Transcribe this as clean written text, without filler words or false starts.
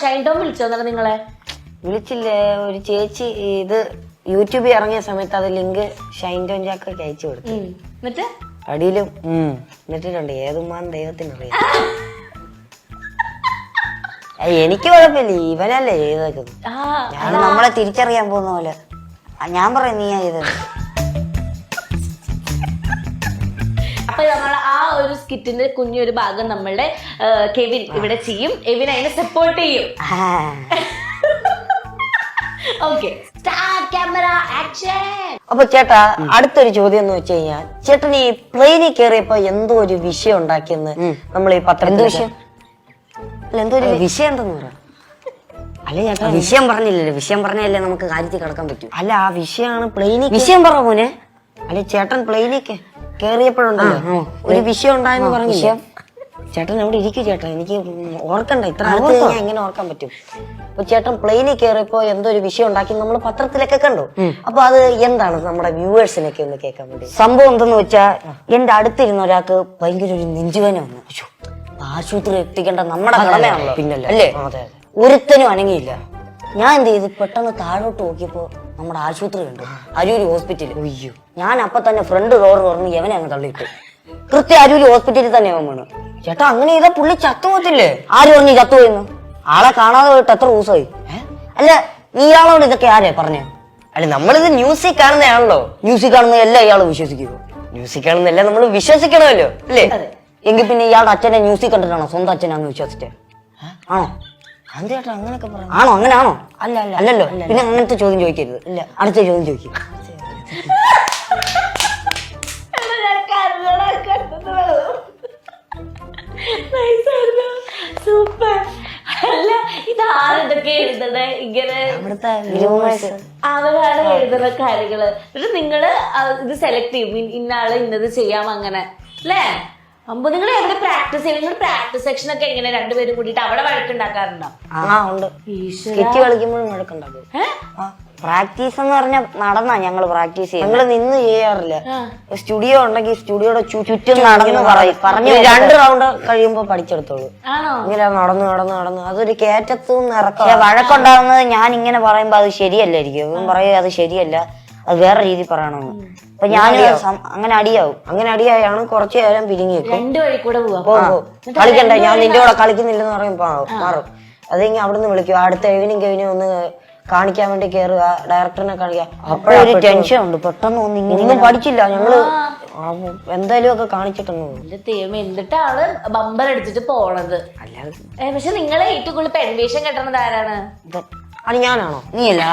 ഷൈൻ ടോം വിളിച്ചോ നിങ്ങളെ? വിളിച്ചില്ലേ, ഒരു ചേച്ചി ഇത് യൂട്യൂബിൽ ഇറങ്ങിയ സമയത്ത് അത് ലിങ്ക് ഷൈൻ ടോം ചാക്കൊക്കെ അയച്ചു കൊടുത്തു. എന്നിട്ട് അടിയിലും എന്നിട്ടുണ്ട് ഏതുമാൻ ദൈവത്തിനറിയാം. എനിക്ക് കുഴപ്പമില്ല, ഇവനല്ലേ ചെയ്തേക്കുന്നത്. ഞാൻ നമ്മളെ തിരിച്ചറിയാൻ പോകുന്ന പോലെ ഞാൻ പറയാം നീയാ ചെയ്തത്. അപ്പൊ നമ്മൾ ആ ഒരു സ്കിറ്റിന്റെ കുഞ്ഞൊരു ഭാഗം നമ്മളുടെ കെവിൻ ഇവിടെ ചെയ്യും. എവിൻ അതിനെ സപ്പോർട്ട് ചെയ്യും. Okay, start camera action. അപ്പൊ ചേട്ടാ, അടുത്തൊരു ചോദ്യം എന്ന് വെച്ച് കഴിഞ്ഞാൽ, ചേട്ടൻ ഈ പ്ലെയിനിൽ കയറിയപ്പോ എന്തോ ഒരു വിഷയം ഉണ്ടാക്കിയെന്ന് നമ്മൾ ഈ പത്രത്തിൽ വിഷയം എന്തോ ഒരു വിഷയം എന്തെന്ന് പറയാം. അല്ല ചേട്ടാ, വിഷയം പറഞ്ഞില്ലല്ലോ. വിഷയം പറഞ്ഞല്ലേ നമുക്ക് കാര്യത്തിൽ കിടക്കാൻ പറ്റും. അല്ല, ആ വിഷയമാണ് പ്ലെയിനിൽ വിഷയം പറ മോനെ. അല്ലെ ചേട്ടൻ പ്ലെയിനിൽ കേറിയപ്പോഴുണ്ടല്ലോ ഒരു വിഷയം ഉണ്ടായെന്ന് പറഞ്ഞില്ലേ? ചേട്ടൻ അവിടെ ഇരിക്കും ചേട്ടാ, എനിക്ക് ഓർക്കണ്ട. ഇത്ര അടുത്ത് ഞാൻ എങ്ങനെ ഓർക്കാൻ പറ്റും? അപ്പൊ ചേട്ടൻ പ്ലെയിനിൽ കയറിയപ്പോ എന്തോ ഒരു വിഷയം ഉണ്ടാക്കി നമ്മൾ പത്രത്തിലൊക്കെ കണ്ടു. അപ്പൊ അത് എന്താണ് നമ്മുടെ വ്യൂവേഴ്സിനൊക്കെ ഒന്ന് കേൾക്കാൻ വേണ്ടി? സംഭവം എന്തെന്ന് വെച്ചാ, എന്റെ അടുത്തിരുന്ന ഒരാൾക്ക് ഭയങ്കര ഒരു നെഞ്ചുവേദന വന്നു. ആശുപത്രി എത്തിക്കേണ്ട നമ്മുടെ കടമയാണല്ലോ, പിന്നല്ലേ അല്ലേ? ഒരുത്തനും അനങ്ങിയില്ല. ഞാൻ എന്ത് ചെയ്ത്, പെട്ടെന്ന് താഴോട്ട് നോക്കിയപ്പോ നമ്മുടെ ആശുപത്രി ഉണ്ട്, അരൂര് ഹോസ്പിറ്റൽ. അയ്യോ, ഞാൻ അപ്പൊ തന്നെ ഫ്രണ്ട് ഡോർ തുറന്ന് എവനെ അങ്ങ് തള്ളിയിട്ട് കൃത്യം അരൂര് ഹോസ്പിറ്റലിൽ തന്നെ അവൻ വീണു. ചേട്ടാ, അങ്ങനെ ചെയ്താ പുള്ളി ചത്തുപോകത്തില്ലേ? ആര് പറഞ്ഞു ചത്തുപോയിന്ന്? ആളെ കാണാതെ പോയിട്ട് എത്ര ദിവസമായി? അല്ല, ഇയാളോട് ഇതൊക്കെ ആരെ പറഞ്ഞേ? അല്ല, നമ്മളിത് ന്യൂസിൽ കാണുന്നതാണല്ലോ. ന്യൂസിൽ കാണുന്ന എല്ലാം ഇയാൾ വിശ്വസിക്കുമോ? ന്യൂസിൽ കാണുന്നതെല്ലാം നമ്മൾ വിശ്വസിക്കണമല്ലോ, അല്ലേ? എങ്കിൽ പിന്നെ ഇയാളുടെ അച്ഛനെ ന്യൂസിൽ കണ്ടിട്ടാണോ സ്വന്തം അച്ഛനാന്ന് വിശ്വസിച്ചേ? ആണോ? ചേട്ടാ അങ്ങനെയൊക്കെ പറഞ്ഞു. ആണോ? അങ്ങനെയാണോ? അല്ലല്ലോ. പിന്നെ അങ്ങനത്തെ ചോദ്യം ചോദിക്കരുത്. ഇല്ല, അടുത്ത ചോദ്യം ചോദിക്കും. സൂപ്പർ. അല്ല, ഇത് ആരിതൊക്കെ എഴുതണേ ഇങ്ങനെ? അവരാണ് എഴുതുന്ന കാര്യങ്ങള്. പക്ഷെ നിങ്ങള് ഇത് സെലക്ട് ചെയ്യും, ഇന്നാള് ഇന്നത് ചെയ്യാം അങ്ങനെ, അല്ലേ? അപ്പൊ നിങ്ങൾ എവിടെ പ്രാക്ടീസ് ചെയ്യും? നിങ്ങൾ പ്രാക്ടീസ് സെക്ഷൻ ഒക്കെ എങ്ങനെ രണ്ടുപേരും കൂടിയിട്ട് അവിടെ വഴക്കുണ്ടാക്കാറുണ്ടോ? കളിക്കുമ്പോഴും വഴക്കുണ്ടാക്കും. പ്രാക്ടീസ് എന്ന് പറഞ്ഞ നടന്നാ ഞങ്ങള് പ്രാക്ടീസ് ചെയ്യും. ഞങ്ങള് നിന്ന് ചെയ്യാറില്ല. സ്റ്റുഡിയോ ഉണ്ടെങ്കിൽ സ്റ്റുഡിയോയുടെ ചുറ്റും നടന്ന് പറഞ്ഞു 2 റൗണ്ട് കഴിയുമ്പോ പഠിച്ചെടുത്തോളൂ. ഇങ്ങനെ നടന്ന് അതൊരു കയറ്റത്തുനിന്ന് ഇറക്കാം. വഴക്കുണ്ടാകുന്നത് ഞാൻ ഇങ്ങനെ പറയുമ്പോ അത് ശരിയല്ലായിരിക്കും. പറയും അത് ശരിയല്ല, അത് വേറെ രീതി പറയണമെന്ന്. അപ്പൊ ഞാൻ അങ്ങനെ അടിയായാണ് കുറച്ചു നേരം പിരിഞ്ഞു കളിക്കണ്ട, ഞാൻ നിന്റെ കൂടെ കളിക്കുന്നില്ലെന്ന് പറയുമ്പോ മാറും. അതെങ്കിൽ അവിടുന്ന് വിളിക്കും, അടുത്ത കെവിനും ഒന്ന് കാണിക്കാൻ വേണ്ടി കയറുക, ഡയറക്ടറിനെ കാണിക്കുക. അപ്പോഴൊരു ടെൻഷൻ ഉണ്ട്, പെട്ടെന്ന് ഒന്നും പഠിച്ചില്ല. ഞങ്ങള് എന്തായാലും ഒക്കെ കാണിച്ചിട്ടൊന്നും. എന്നിട്ടാണ് ബമ്പർ എടുത്തിട്ട് പോണത്. പക്ഷെ നിങ്ങളെ ഏറ്റവും കൂടുതൽ പെൺവേഷം കെട്ടണത് ആരാണ്? അത് ഞാനാണോ? നീയല്ല.